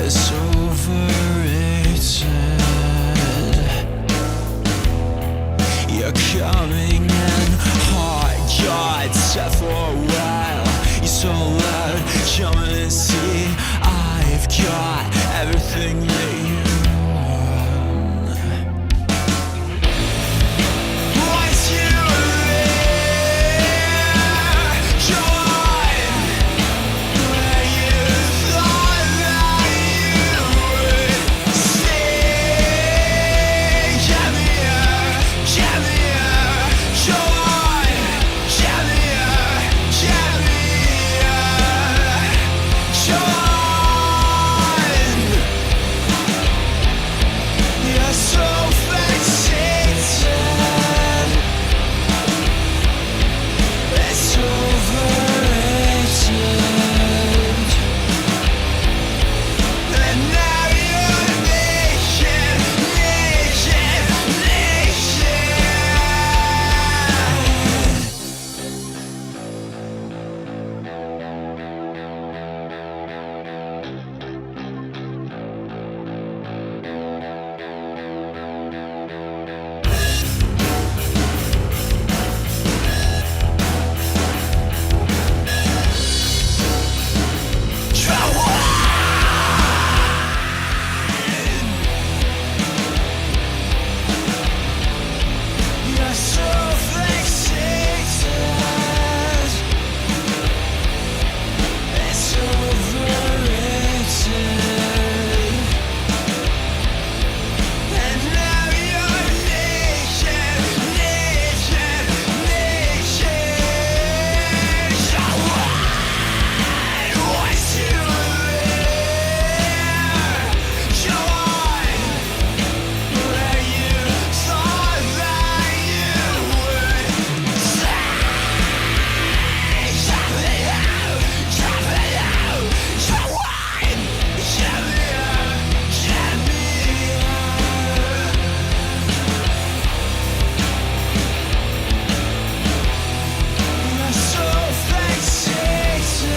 It's overrated. You're coming in hot, got set for a while. You're so loud, come and see. I've got everything that you want. Once you leave, join where you thought that you would stay. Come here, join. Come here, join. You're so fixated. It's overrated. And now you're naked. You're so fixated. It's overrated. And now you're naked. Once you leave, join where you thought that you would stay. Drop it out, join. You're so fixated.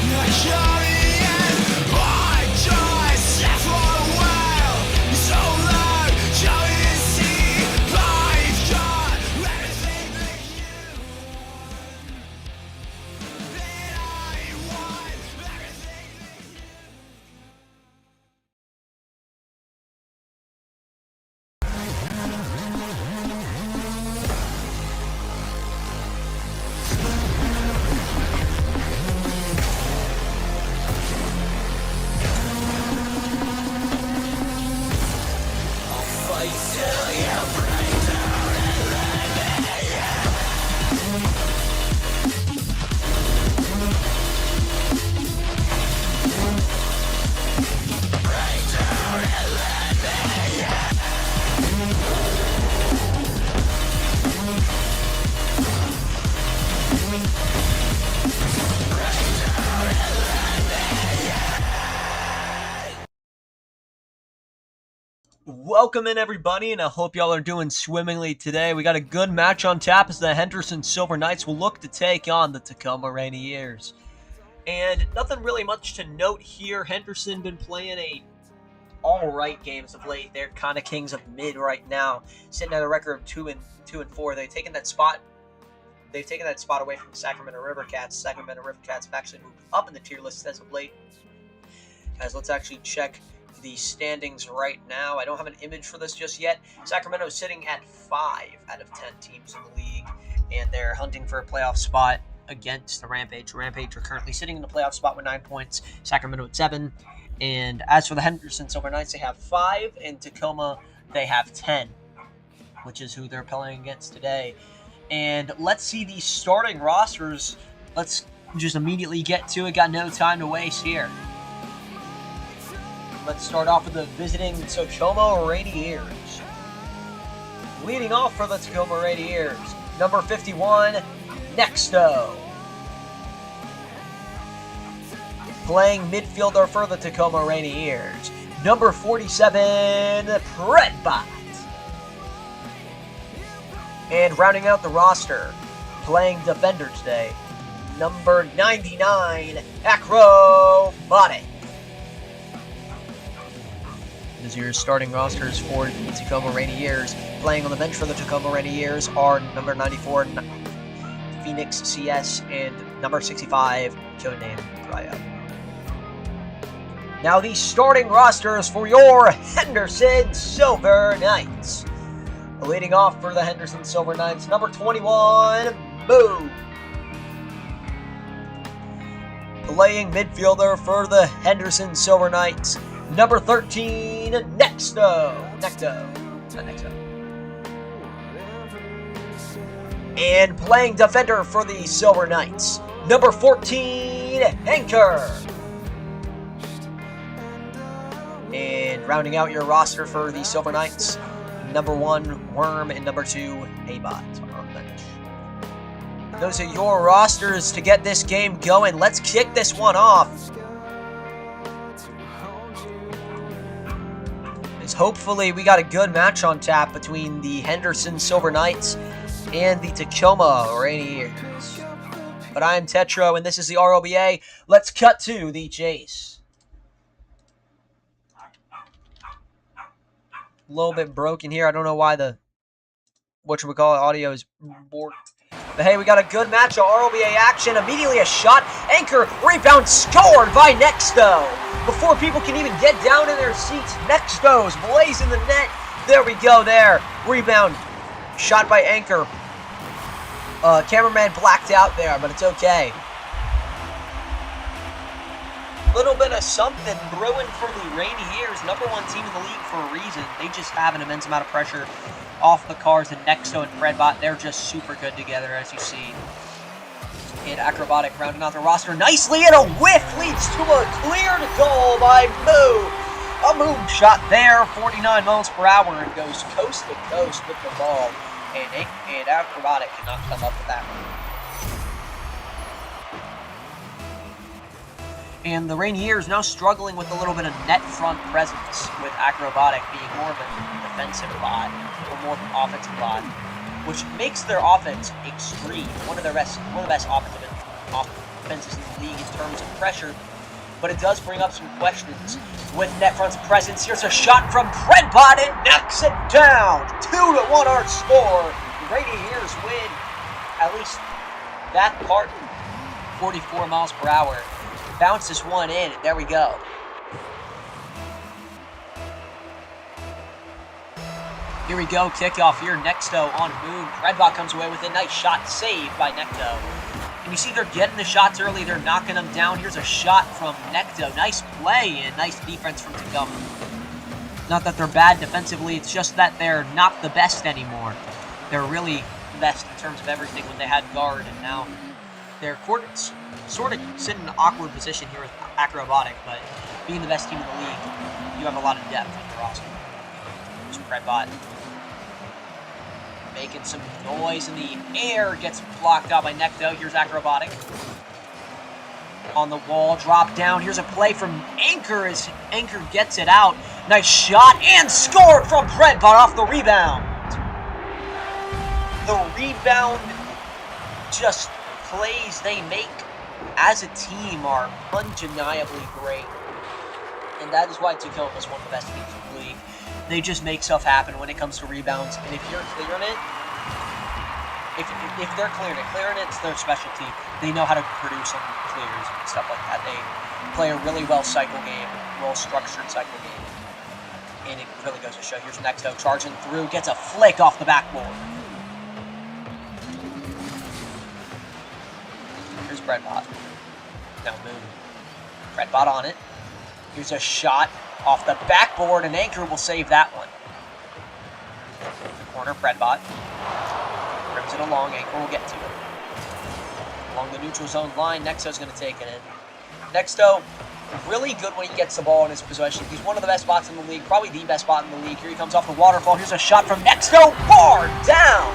You're coming in hot, joy, set for a while. You're so loud, come and see. I've got everything that you want. Everything that you fight till you break down and let me break down and let me Welcome in, everybody, and I hope y'all are doing swimmingly today. We got a good match on tap as the Henderson Silver Knights will look to take on the Tacoma Rainiers. And nothing really much to note here. Henderson been playing a all-right games of late. They're kind of kings of mid right now, sitting at a record of 2-4. They've taken that spot away from Sacramento River Cats. Sacramento River Cats have actually moved up in the tier list as of late. Guys, let's actually check the standings right now. I don't have an image for this just yet. Sacramento is sitting at 5 out of 10 teams in the league, and they're hunting for a playoff spot against the Rampage. Rampage are currently sitting in the playoff spot with 9 points, Sacramento at 7. And as for the Henderson Silver Knights, they have 5, and Tacoma, they have 10, which is who they're playing against today. And let's see the starting rosters. Let's just immediately get to it. Got no time to waste here. Let's start off with the visiting Tacoma Rainiers. Leading off for the Tacoma Rainiers, number 51, Nexto. Playing midfielder for the Tacoma Rainiers, number 47, Predbot. And rounding out the roster, playing defender today, number 99, Acrobatic. These are your starting rosters for the Tacoma Rainiers. Playing on the bench for the Tacoma Rainiers are number 94, Phoenix CS, and number 65, codename Cryo. Now the starting rosters for your Henderson Silver Knights. Leading off for the Henderson Silver Knights, number 21, Boo. Playing midfielder for the Henderson Silver Knights, number 13, Necto. And playing defender for the Silver Knights, number 14, Anchor. And rounding out your roster for the Silver Knights, number 1, Worm, and number 2, A-Bot on the bench. Those are your rosters to get this game going. Let's kick this one off. As hopefully we got a good match on tap between the Henderson Silver Knights and the Tacoma Rainiers. But I'm Tetro, and this is the RLBA. Let's cut to the chase. A little bit broken here. I don't know why the audio is borked. But hey, we got a good match of RLBA action. Immediately a shot. Anchor, rebound, scored by Nexto. Before people can even get down in their seats, Nexto's blazing the net. There we go there. Rebound. Shot by Anchor. Cameraman blacked out there, but it's okay. Little bit of something brewing for the Rainiers, number 1 team in the league for a reason. They just have an immense amount of pressure off the cars, and Nexto and Fredbot, they're just super good together, as you see. And Acrobatic rounding out the roster nicely, and a whiff leads to a cleared goal by Moo. A moon shot there, 49 miles per hour, and goes coast to coast with the ball. And Acrobatic cannot come up with that one. And the Rainiers now struggling with a little bit of net front presence, with Acrobatic being more of a defensive bot, or more of an offensive bot, which makes their offense extreme. One of the best offenses in the league in terms of pressure, but it does bring up some questions with net front presence. Here's a shot from Fredbot and knocks it down. 2-1 our score. The Rainiers win at least that part, 44 miles per hour. Bounce this one in, and there we go. Here we go, kickoff here, Nexto on Moon. Redbot comes away with a nice shot, saved by Necto. And you see they're getting the shots early, they're knocking them down. Here's a shot from Necto. Nice play and nice defense from Tacoma. Not that they're bad defensively, it's just that they're not the best anymore. They're really the best in terms of everything when they had guard, and now they're sort of sit in an awkward position here with Acrobatic, but being the best team in the league, you have a lot of depth in your roster. There's Fredbot making some noise in the air, gets blocked out by Necto. Here's Acrobatic. On the wall, drop down. Here's a play from Anchor as Anchor gets it out. Nice shot and scored from Fredbot off the rebound. The rebound just plays they make as a team are undeniably great, and that is why Tacoma is one of the best teams in the league. They just make stuff happen when it comes to rebounds, and if you're clearing it, if they're clearing it, it's their specialty. They know how to produce some clears and stuff like that. They play a really well-structured cycle game, and it really goes to show. Here's Nexto charging through, gets a flick off the backboard. Here's Fredbot. Now Moon. Fredbot on it. Here's a shot off the backboard, and Anchor will save that one. Corner, Fredbot. Rims it along, Anchor will get to it. Along the neutral zone line, Nexto's going to take it in. Nexto, really good when he gets the ball in his possession. He's one of the best spots in the league, probably the best spot in the league. Here he comes off the waterfall. Here's a shot from Nexto, bar down.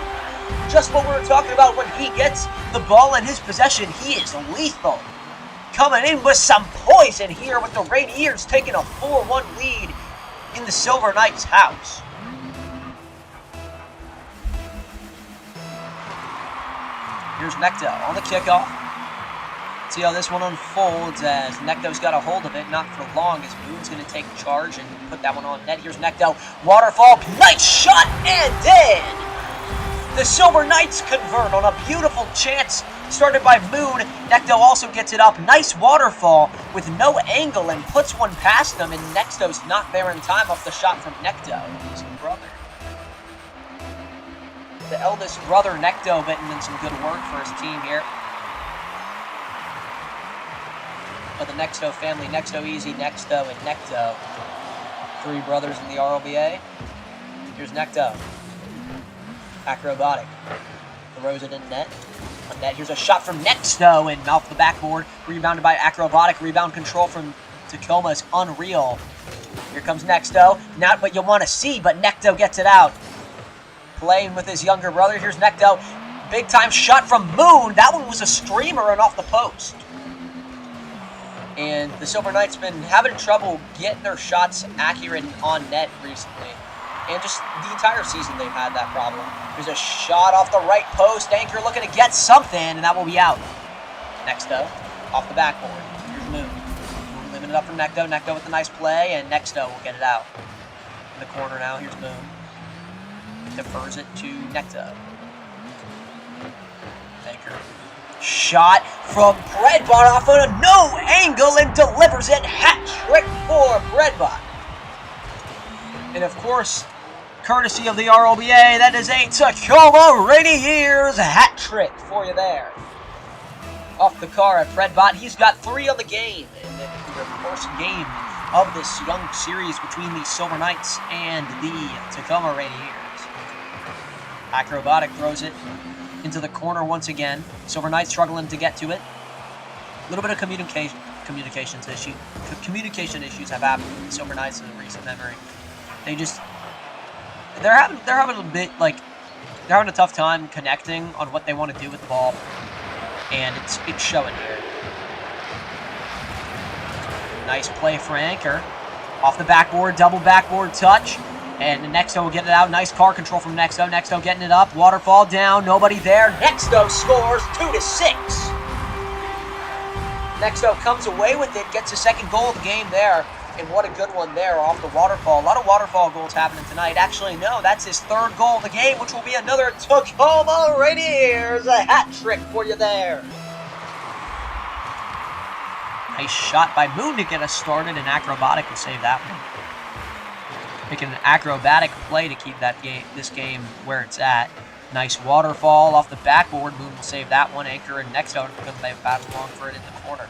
Just what we were talking about, when he gets the ball in his possession, he is lethal. Coming in with some poison here with the Rainiers taking a 4-1 lead in the Silver Knights' house. Here's Necto on the kickoff. See how this one unfolds as Necto's got a hold of it, not for long, as Moon's going to take charge and put that one on net. Here's Necto, waterfall, nice shot, and in! The Silver Knights convert on a beautiful chance started by Moon. Necto also gets it up, nice waterfall with no angle and puts one past them, and Necto's not there in time off the shot from Necto, his brother. The eldest brother, Necto, getting in some good work for his team here. But the Nexto family, Nexto Easy, Nexto, and Necto. 3 brothers in the RLBA. Here's Necto. Acrobatic. Throws it in net. On net, here's a shot from Nexto, and off the backboard. Rebounded by Acrobatic. Rebound control from Tacoma is unreal. Here comes Nexto. Not what you want to see, but Necto gets it out. Playing with his younger brother. Here's Necto. Big time shot from Moon. That one was a streamer and off the post. And the Silver Knights been having trouble getting their shots accurate and on net recently. And just the entire season they've had that problem. There's a shot off the right post. Anchor looking to get something, and that will be out. Nexto, off the backboard. Here's Moon. Moon living it up for Necto. Necto with a nice play, and Nexto will get it out. In the corner now, here's Moon. Defers it to Necto. Anchor. Shot from Breadbot off on a no angle and delivers it. Hat trick for Breadbot. And of course, courtesy of the RLBA, that is a Tacoma Rainiers hat trick for you there. Off the car at Breadbot, he's got 3 on the game. And the first game of this young series between the Silver Knights and the Tacoma Rainiers. Acrobatic throws it into the corner once again. Silver Knights struggling to get to it. A little bit of communication issues have happened with the Silver Knights in recent memory. They're having a bit like they're having a tough time connecting on what they want to do with the ball, and it's showing here. Nice play for Anchor, off the backboard, double backboard touch. And Nexto will get it out. Nice car control from Nexto. Nexto getting it up. Waterfall down. Nobody there. Nexto scores 2-6. Nexto comes away with it. Gets his second goal of the game there. And what a good one there off the waterfall. A lot of waterfall goals happening tonight. Actually, no. That's his 3rd goal of the game, which will be another Tacoma Rainiers. A hat trick for you there. Nice shot by Moon to get us started. And Acrobatic will save that one. Making an acrobatic play to keep this game where it's at. Nice waterfall off the backboard. Moon will save that one. Anchor and Nexto are going to battle along for it in the corner.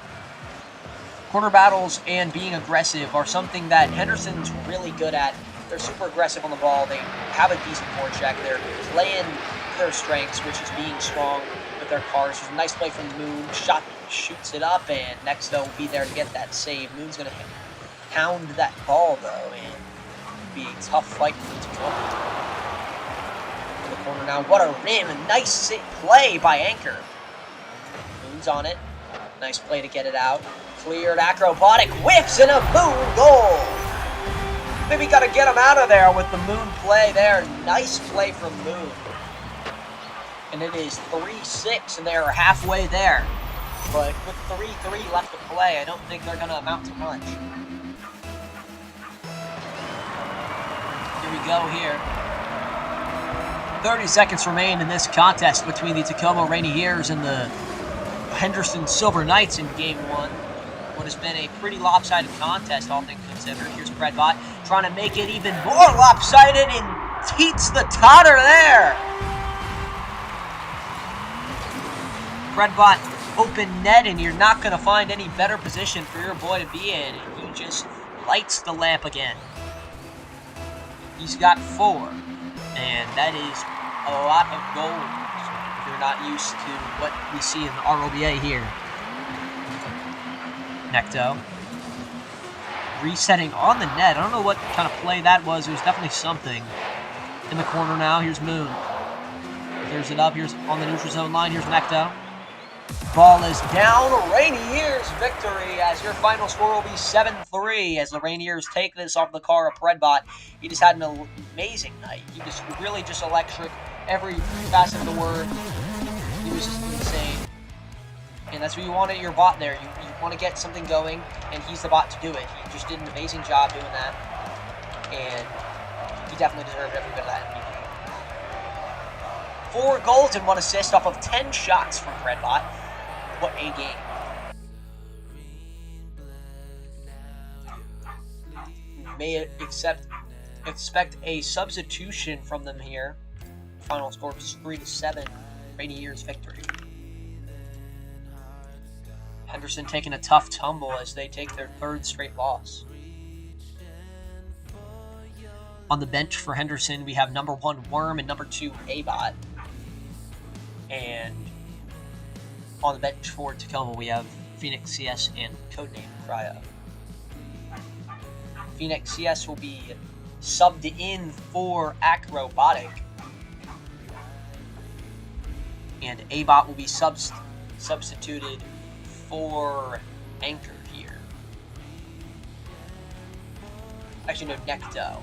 Corner battles and being aggressive are something that Henderson's really good at. They're super aggressive on the ball. They have a decent forecheck. They're playing their strengths, which is being strong with their cars. There's a nice play from Moon. Shoots it up, and Nexto will be there to get that save. Moon's going to hound that ball, though, and be a tough fight for the Tacoma. In the corner now. What a rim. A nice play by Anchor. Moon's on it. Nice play to get it out. Cleared. Acrobatic whips and a Moon goal. Maybe got to get him out of there with the Moon play there. Nice play from Moon. And it is 3-6, and they are halfway there. But with 3-3 left to play, I don't think they're going to amount to much. We go here. 30 seconds remain in this contest between the Tacoma Rainiers and the Henderson Silver Knights in Game 1. What has been a pretty lopsided contest, all things considered. Here's Breadbot trying to make it even more lopsided and teats the totter there. Breadbot open net, and you're not going to find any better position for your boy to be in. He just lights the lamp again. He's got 4, and that is a lot of goals if you're not used to what we see in the RLBA here. Necto resetting on the net. I don't know what kind of play that was. It was definitely something. In the corner now, here's Moon. Clears it up. Here's on the neutral zone line. Here's Necto. Ball is down. Rainiers victory, as your final score will be 7-3 as the Rainiers take this off the car of Breadbot. He just had an amazing night. He was really just electric. Every facet of the word. He was just insane. And that's what you want at your bot there. You want to get something going, and he's the bot to do it. He just did an amazing job doing that. And he definitely deserved every bit of that MVP. 4 goals and 1 assist off of 10 shots from Redbot. What a game. May expect a substitution from them here. Final score was 3-7. Rainiers victory. Henderson taking a tough tumble as they take their 3rd straight loss. On the bench for Henderson, we have number 1 Worm and number 2 A-Bot. And on the bench for Tacoma, we have Phoenix CS and codename Cryo. Phoenix CS will be subbed in for Acrobatic. And A-Bot will be substituted for Anchor here. Actually, no, Necto.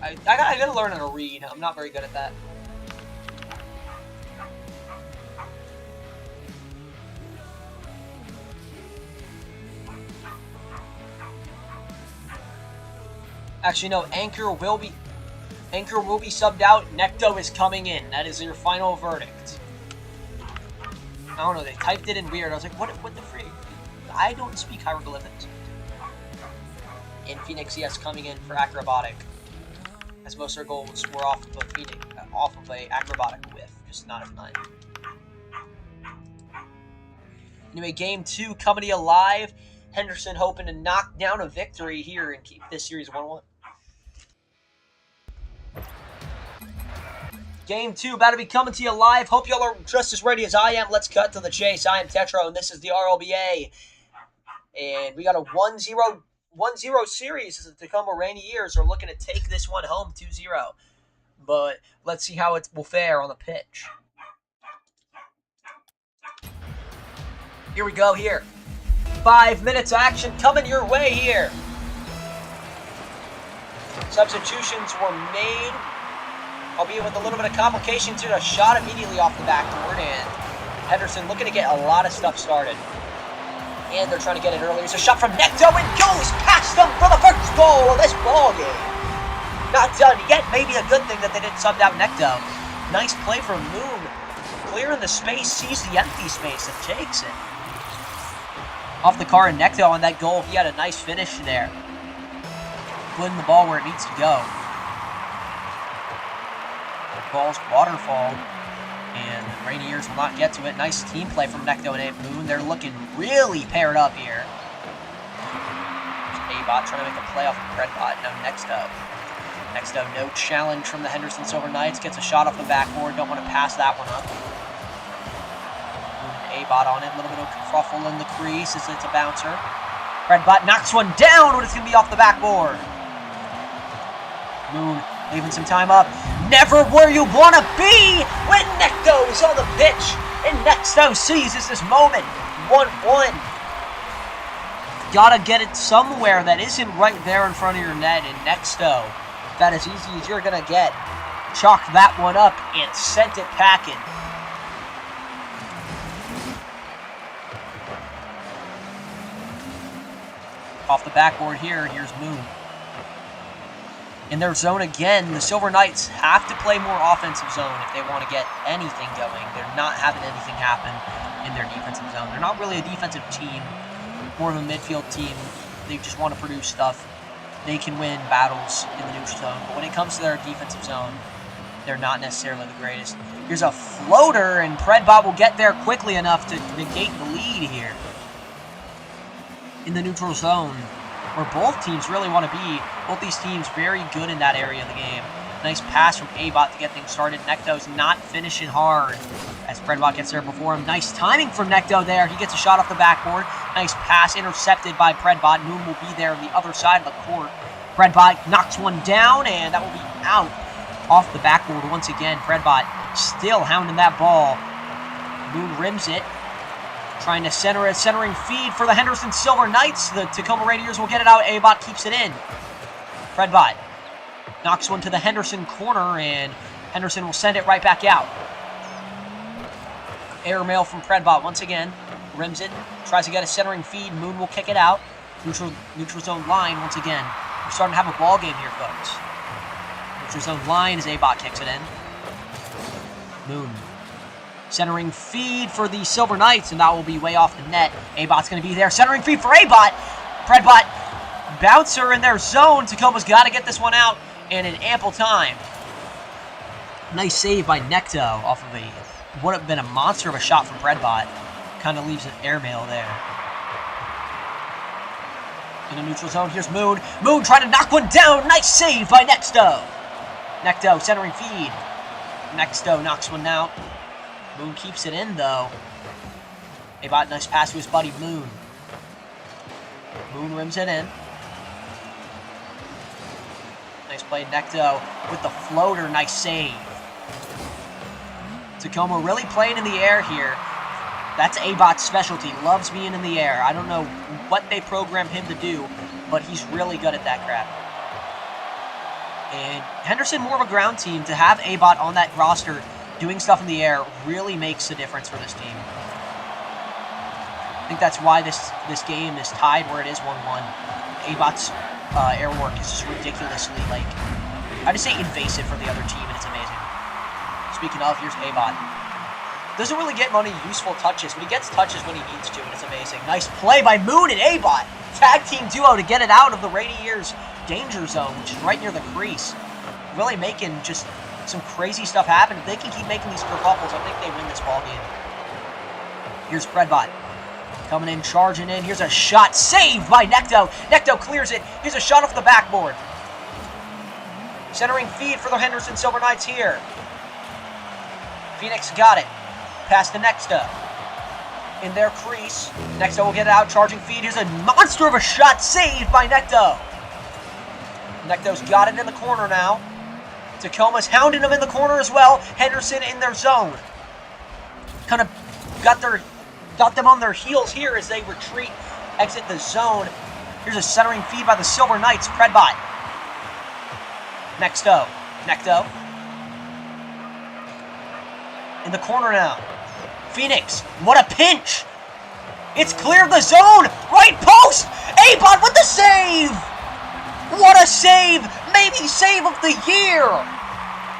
I gotta learn how to read. I'm not very good at that. Actually, no, Anchor will be subbed out. Necto is coming in. That is your final verdict. I don't know, they typed it in weird. I was like, what the freak? I don't speak hieroglyphics. And Phoenix CS coming in for Acrobatic. As most of their goals were off of a Acrobatic whiff, just not as mine. Anyway, game 2 coming to you live. Henderson hoping to knock down a victory here and keep this series 1-1. Game 2 about to be coming to you live. Hope y'all are just as ready as I am. Let's cut to the chase. I am Tetro, and this is the RLBA. And we got a 1-0 series as the Tacoma Rainiers are looking to take this one home 2-0. But let's see how it will fare on the pitch. Here we go here. 5 minutes of action coming your way here. Substitutions were made, albeit with a little bit of complication to a shot immediately off the backboard, and Henderson looking to get a lot of stuff started. And they're trying to get it early. There's a shot from Necto and goes past them for the first goal of this ball game. Not done yet. Maybe a good thing that they didn't sub out Necto. Nice play from Moon. Clearing the space, sees the empty space and takes it. Off the car and Necto on that goal. He had a nice finish there. Putting the ball where it needs to go. The ball's waterfall. And the Rainiers will not get to it. Nice team play from Necto and Moon. They're looking really paired up here. There's A-Bot trying to make a play off of Redbot. Now Necto. Necto, no challenge from the Henderson Silver Knights. Gets a shot off the backboard. Don't want to pass that one up. A-Bot on it. A little bit of kerfuffle in the crease as it's a bouncer. Redbot knocks one down when it's going to be off the backboard. Moon leaving some time up. Never where you want to be when Necto is on the pitch. And Necto seizes this moment. 1-1. Gotta get it somewhere that isn't right there in front of your net. And Necto, that as easy as you're going to get, chalked that one up and sent it packing. Off the backboard here, here's Moon. In their zone again, the Silver Knights have to play more offensive zone if they want to get anything going. They're not having anything happen in their defensive zone. They're not really a defensive team, more of a midfield team. They just want to produce stuff. They can win battles in the neutral zone, but when it comes to their defensive zone, they're not necessarily the greatest. Here's a floater, and Predbot will get there quickly enough to negate the lead here. In the neutral zone, where both teams really want to be. Both these teams very good in that area of the game. Nice pass from A-Bot to get things started. Necto's not finishing hard as Predbot gets there before him. Nice timing from Necto there. He gets a shot off the backboard. Nice pass intercepted by Predbot. Moon will be there on the other side of the court. Predbot knocks one down, and that will be out off the backboard once again. Predbot still hounding that ball. Moon rims it. Trying to center a centering feed for the Henderson Silver Knights. The Tacoma Rainiers will get it out. A-Bot keeps it in. Predbot knocks one to the Henderson corner, and Henderson will send it right back out. Airmail from Predbot once again. Rims it. Tries to get a centering feed. Moon will kick it out. Neutral zone line once again. We're starting to have a ball game here, folks. Neutral zone line as A-Bot kicks it in. Moon. Centering feed for the Silver Knights, and that will be way off the net. A-Bot's going to be there. Centering feed for A-Bot. Predbot. Bouncer in their zone. Tacoma's got to get this one out, and in ample time. Nice save by Necto off of would have been a monster of a shot from Predbot. Kind of leaves an airmail there. In the neutral zone, here's Moon. Moon trying to knock one down. Nice save by Necto. Necto centering feed. Necto knocks one out. Moon keeps it in, though. A-Bot, nice pass to his buddy, Moon. Moon rims it in. Nice play, Necto with the floater. Nice save. Tacoma really playing in the air here. That's A-Bot's specialty. Loves being in the air. I don't know what they programmed him to do, but he's really good at that crap. And Henderson, more of a ground team. To have A-Bot on that roster doing stuff in the air really makes a difference for this team. I think that's why this game is tied where it is 1-1. A-Bot's air work is just ridiculously, like, I just say invasive for the other team, and it's amazing. Speaking of, here's A-Bot. Doesn't really get many useful touches, but he gets touches when he needs to, and it's amazing. Nice play by Moon and A-Bot. Tag team duo to get it out of the Rainiers' danger zone, which is right near the crease. Really making just some crazy stuff happen. If they can keep making these kerfuffles, I think they win this ball game. Here's Predbot. Coming in, charging in. Here's a shot saved by Necto. Necto clears it. Here's a shot off the backboard. Centering feed for the Henderson Silver Knights here. Phoenix got it. Pass to Necto. In their crease. Necto will get it out. Charging feed. Here's a monster of a shot saved by Necto. Necto's got it in the corner now. Tacoma's hounding them in the corner as well. Henderson in their zone. Kind of got them on their heels here as they retreat, exit the zone. Here's a centering feed by the Silver Knights. Predbot. Necto. In the corner now. Phoenix. What a pinch. It's clear of the zone. Right post. A-Bot with the save. What a save. Maybe save of the year.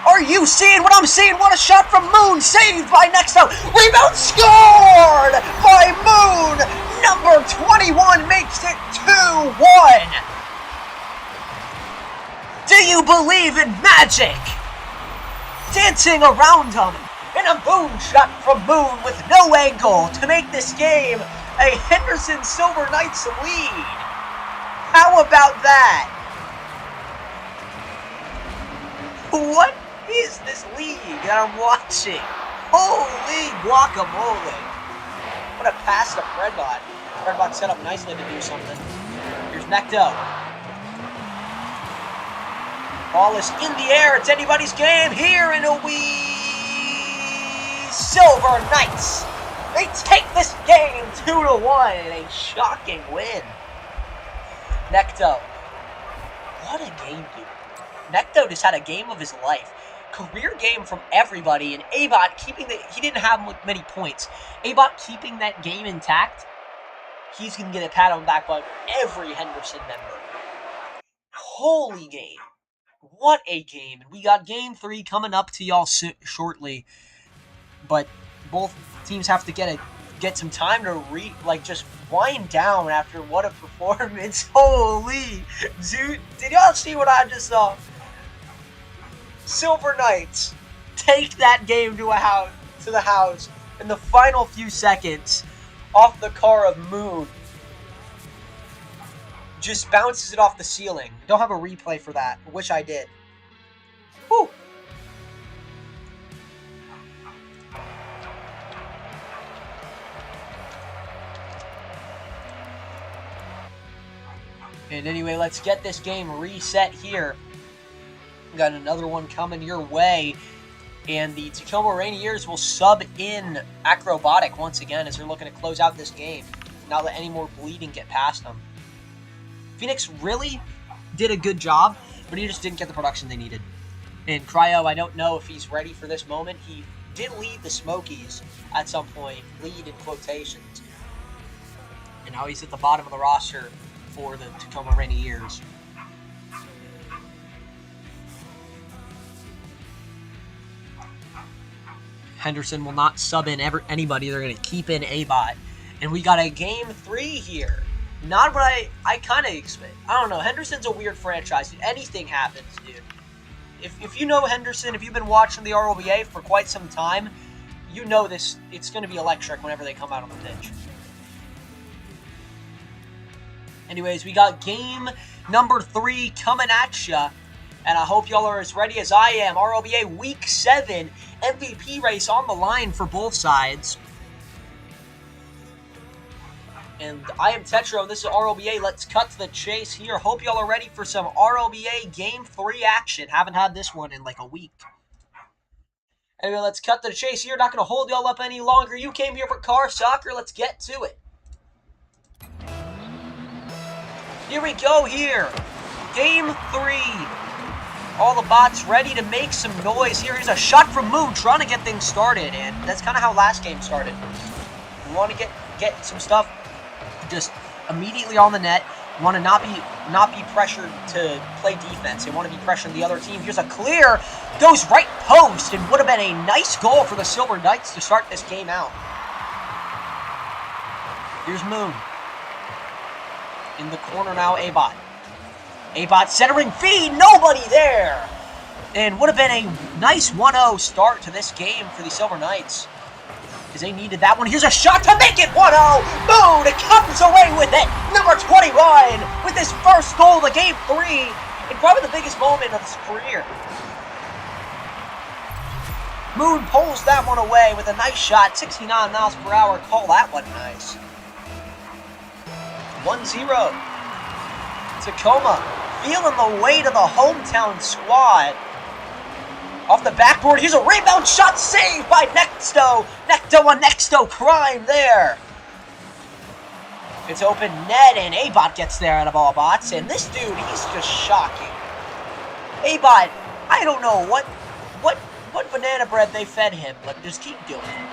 Are you seeing what I'm seeing? What a shot from Moon. Saved by Necto. Rebound scored by Moon. Number 21 makes it 2-1. Do you believe in magic? Dancing around him. And a boom shot from Moon with no angle to make this game a Henderson Silver Knights lead. How about that? What is this league that I'm watching? Holy guacamole. What a pass to Predbot. Predbot set up nicely to do something. Here's Necto. Ball is in the air. It's anybody's game here in a wee Silver Knights. They take this game 2-1 in a shocking win. Necto. What a game, dude. Necto just had a game of his life. Career game from everybody, and A-Bot keeping he didn't have many points. A-Bot keeping that game intact, he's going to get a pat on the back by every Henderson member. Holy game. What a game. And we got game 3 coming up to y'all shortly. But both teams have to get some time to just wind down after what a performance. Holy, dude, did y'all see what I just saw? Silver Knights take that game to the house in the final few seconds off the car of Moon. Just bounces it off the ceiling. Don't have a replay for that. I wish I did. Whew. And anyway, let's get this game reset here. Got another one coming your way. And the Tacoma Rainiers will sub in Acrobatic once again as they're looking to close out this game. Not let any more bleeding get past them. Phoenix really did a good job, but he just didn't get the production they needed. And Cryo, I don't know if he's ready for this moment. He did lead the Smokies at some point, lead in quotations. And now he's at the bottom of the roster for the Tacoma Rainiers. Henderson will not sub in anybody. They're going to keep in A-Bot. And we got a Game 3 here. Not what I kind of expect. I don't know. Henderson's a weird franchise. Anything happens, dude. If you know Henderson, if you've been watching the RLBA for quite some time, you know this. It's going to be electric whenever they come out on the pitch. Anyways, we got game number 3 coming at ya. And I hope y'all are as ready as I am. RLBA Week 7 MVP race on the line for both sides. And I am Tetro, and this is RLBA. Let's cut to the chase here. Hope y'all are ready for some RLBA Game 3 action. Haven't had this one in like a week. Anyway, let's cut to the chase here. Not going to hold y'all up any longer. You came here for car soccer. Let's get to it. Here we go here. Game 3. All the bots ready to make some noise here. Here's a shot from Moon trying to get things started, and that's kind of how last game started. We want to get some stuff just immediately on the net. We want to not be pressured to play defense. They want to be pressuring the other team. Here's a clear, goes right post, and would have been a nice goal for the Silver Knights to start this game out. Here's Moon. In the corner now, A-Bot. A-Bot centering feed, nobody there! And would have been a nice 1-0 start to this game for the Silver Knights. Because they needed that one. Here's a shot to make it 1-0! Moon comes away with it! Number 21 with his first goal of Game 3. And probably the biggest moment of his career. Moon pulls that one away with a nice shot. 69 miles per hour. Call that one nice. 1-0. Tacoma feeling the weight of the hometown squad. Off the backboard, here's a rebound shot saved by Nexto. Nexto crime there. It's open net, and A-Bot gets there out of all bots. And this dude, he's just shocking. A-Bot, I don't know what banana bread they fed him, but just keep doing it.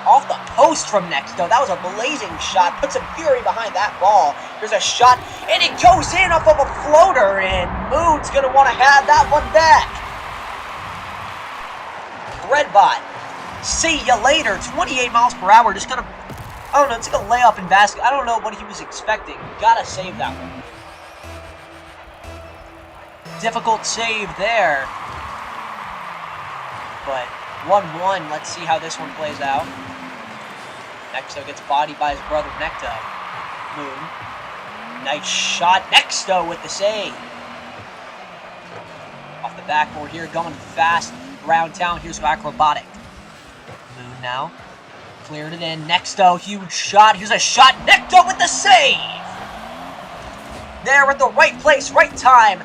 Off the post from Nexto. That was a blazing shot. Put some fury behind that ball. There's a shot, and it goes in off of a floater, and Moon's going to want to have that one back. Redbot, see ya later. 28 miles per hour. Just kind of, I don't know, it's like a layup in basket. I don't know what he was expecting. Gotta save that one. Difficult save there. But 1-1. Let's see how this one plays out. Nexto gets bodied by his brother Necto. Moon. Nice shot. Nexto with the save. Off the backboard here, going fast around town. Here's Acrobatic. Moon now. Cleared it in. Nexto, huge shot. Here's a shot. Necto with the save. There at the right place, right time.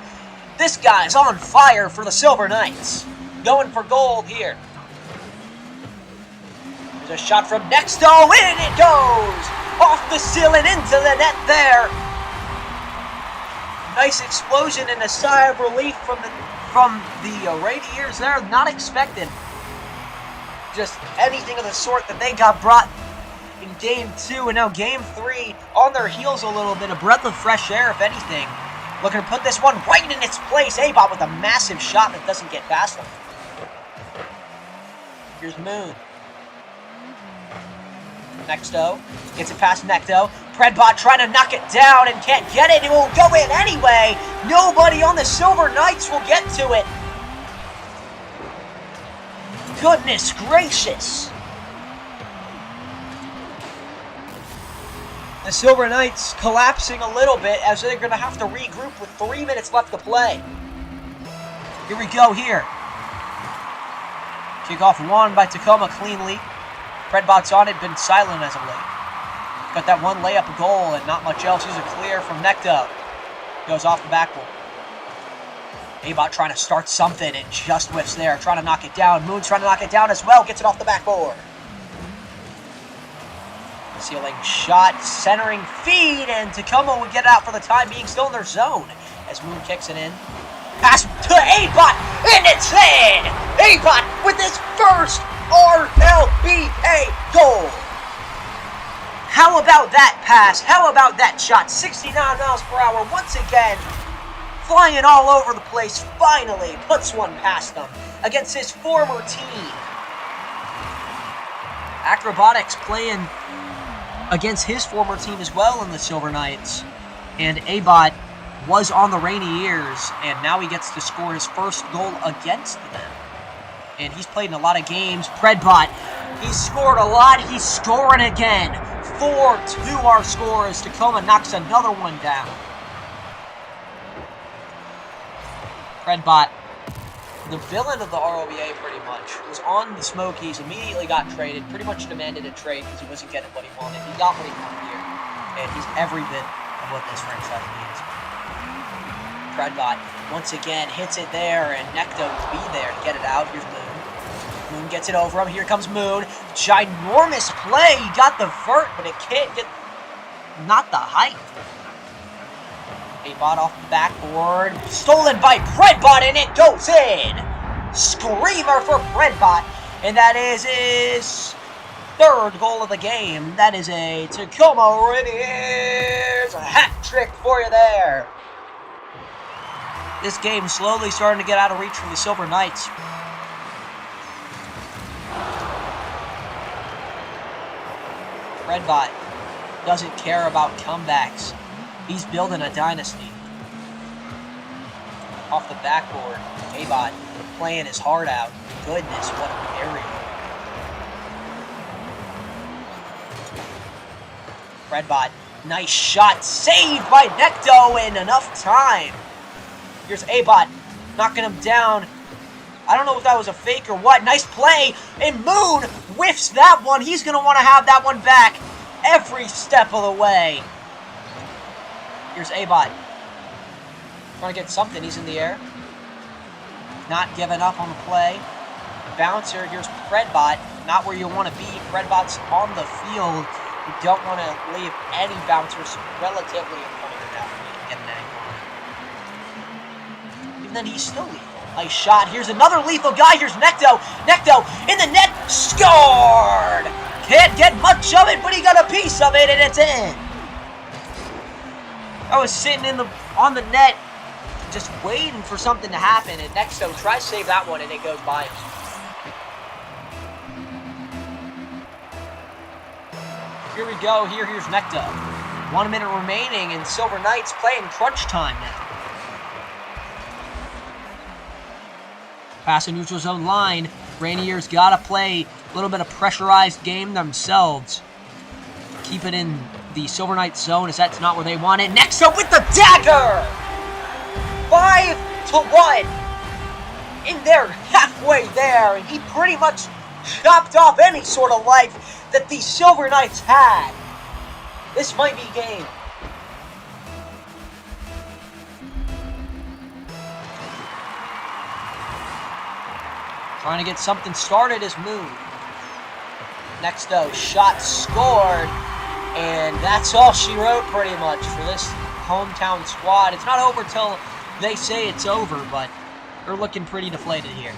This guy's on fire for the Silver Knights. Going for gold here. There's a shot from Nexto. In it goes. Off the ceiling into the net there. Nice explosion and a sigh of relief from the Rainiers there. Not expecting just anything of the sort that they got brought in Game 2. And now Game 3 on their heels a little bit. A breath of fresh air, if anything. Looking to put this one right in its place. A-Bot with a massive shot that doesn't get past them. Here's Moon. Nexto gets it past Necto. Predbot trying to knock it down and can't get it. It will go in anyway. Nobody on the Silver Knights will get to it. Goodness gracious. The Silver Knights collapsing a little bit as they're going to have to regroup with 3 minutes left to play. Here we go here. Kickoff won by Tacoma cleanly. Predbot's on it, been silent as of late. Got that one layup goal and not much else. Here's a clear from Necto. Goes off the backboard. A-Bot trying to start something and just whiffs there. Trying to knock it down. Moon's trying to knock it down as well. Gets it off the backboard. Ceiling shot, centering feed, and Tacoma would get out for the time being, still in their zone as Moon kicks it in. Pass to A-Bot, and it's in! A-Bot with his first RLBA goal. How about that pass? How about that shot? 69 miles per hour once again. Flying all over the place. Finally puts one past him against his former team. Acrobatics playing against his former team as well in the Silver Knights. And Abot was on the Rainiers, and now he gets to score his first goal against them. And he's played in a lot of games. Predbot, he scored a lot. He's scoring again. 4-2 our score as Tacoma knocks another one down. Predbot, the villain of the RLBA pretty much, was on the Smokies, immediately got traded, pretty much demanded a trade because he wasn't getting what he wanted. He got what he wanted here, and he's every bit of what this franchise needs. Predbot, once again, hits it there, and Necto will be there to get it out. Here's Moon. Moon gets it over him. Here comes Moon. Ginormous play. He got the vert, but it can't get... not the height. Abot off the backboard. Stolen by Predbot, and it goes in. Screamer for Predbot. And that is his third goal of the game. That is a Tacoma Rainiers hat trick for you there. This game slowly starting to get out of reach from the Silver Knights. Predbot doesn't care about comebacks. He's building a dynasty. Off the backboard, Abot playing his heart out. Goodness, what a area. Predbot, nice shot, saved by Necto in enough time. Here's Abot, knocking him down. I don't know if that was a fake or what. Nice play, and Moon whiffs that one. He's going to want to have that one back every step of the way. Here's Abot, trying to get something. He's in the air. Not giving up on the play. Bouncer, here's Predbot. Not where you want to be. Predbot's on the field. You don't want to leave any bouncers relatively in front of your net when you can get an angle. And then he's still lethal. Nice shot. Here's another lethal guy. Here's Necto. Necto in the net. Scored! Can't get much of it, but he got a piece of it, and it's in. I was sitting on the net, just waiting for something to happen, and Necto tries to save that one, and it goes by him. Here we go. Here's Necto. 1 minute remaining, and Silver Knights playing crunch time now. Pass a neutral zone line. Rainiers got to play a little bit of pressurized game themselves. Keep it in the Silver Knights zone, as that's not where they want it. Next up with the dagger! 5-1. In there, halfway there, and he pretty much chopped off any sort of life that the Silver Knights had. This might be game. Trying to get something started is Moon. Next though, shot scored. And that's all she wrote pretty much for this hometown squad. It's not over till they say it's over, but they're looking pretty deflated here.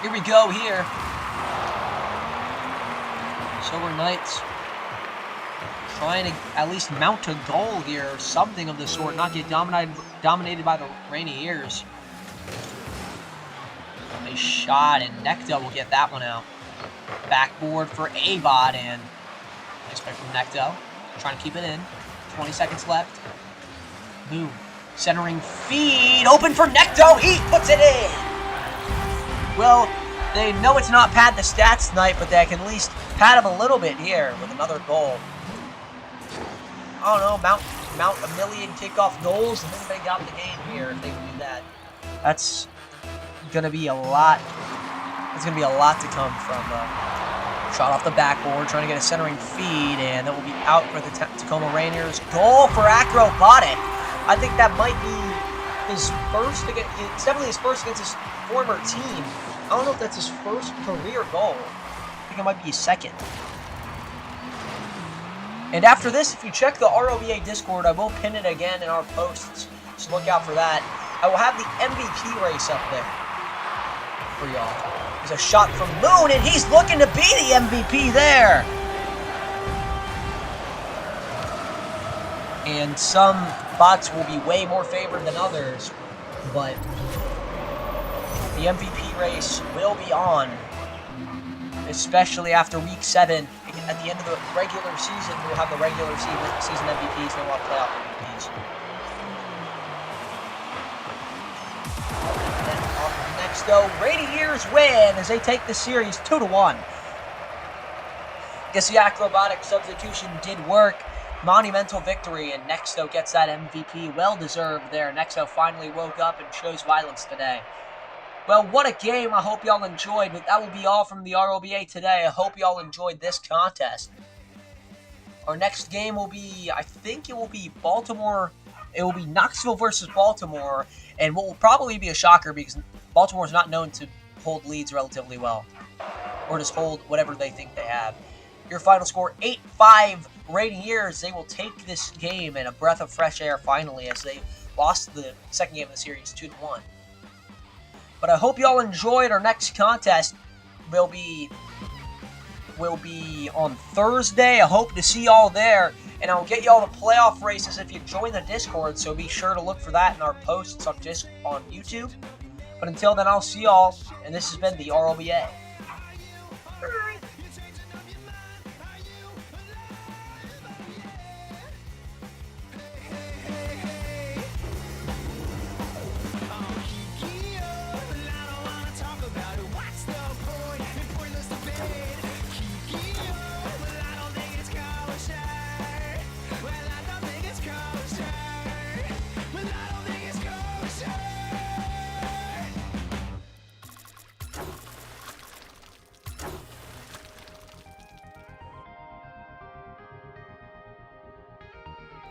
Here we go here. Silver Knights trying to at least mount a goal here or something of the sort, not get dominated by the Rainiers. Nice shot, and Necto will get that one out. Backboard for Abot, and nice play from Necto. Trying to keep it in. 20 seconds left. Boom. Centering feed. Open for Necto. He puts it in. Well, they know it's not pad the stats tonight, but they can at least pad him a little bit here with another goal. I don't know, mount a million kickoff goals, and then they got the game here if they can do that. That's gonna be a lot. It's gonna be a lot to come from shot off the backboard, trying to get a centering feed, and that will be out for the Tacoma Rainiers. Goal for Acrobatic. I think that might be his first. It's definitely his first against his former team. I don't know if that's his first career goal. I think it might be his second. And after this, if you check the RLBA Discord, I will pin it again in our posts, so look out for that. I will have the MVP race up there for y'all. There's a shot from Moon, and he's looking to be the MVP there. And some bots will be way more favored than others, but the MVP race will be on, especially after week 7. At the end of the regular season, we'll have the regular season MVPs, then we'll have playoff MVPs. And then next, though, Rainiers win as they take the series 2-1. Guess the acrobatic substitution did work. Monumental victory, and Nexto gets that MVP. Well-deserved there. Nexto finally woke up and chose violence today. Well, what a game. I hope y'all enjoyed, but that will be all from the RLBA today. I hope y'all enjoyed this contest. Our next game will be, I think it will be Baltimore. It will be Knoxville versus Baltimore, and what will probably be a shocker because Baltimore is not known to hold leads relatively well, or just hold whatever they think they have. Your final score, 8-5 Rainiers. They will take this game in a breath of fresh air finally as they lost the second game of the series 2-1. But I hope y'all enjoyed. Our next contest will be on Thursday. I hope to see y'all there. And I'll get y'all the playoff races if you join the Discord, so be sure to look for that in our posts on YouTube. But until then, I'll see y'all, and this has been the RLBA.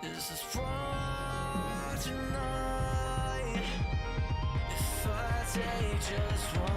This is for tonight. If I take just one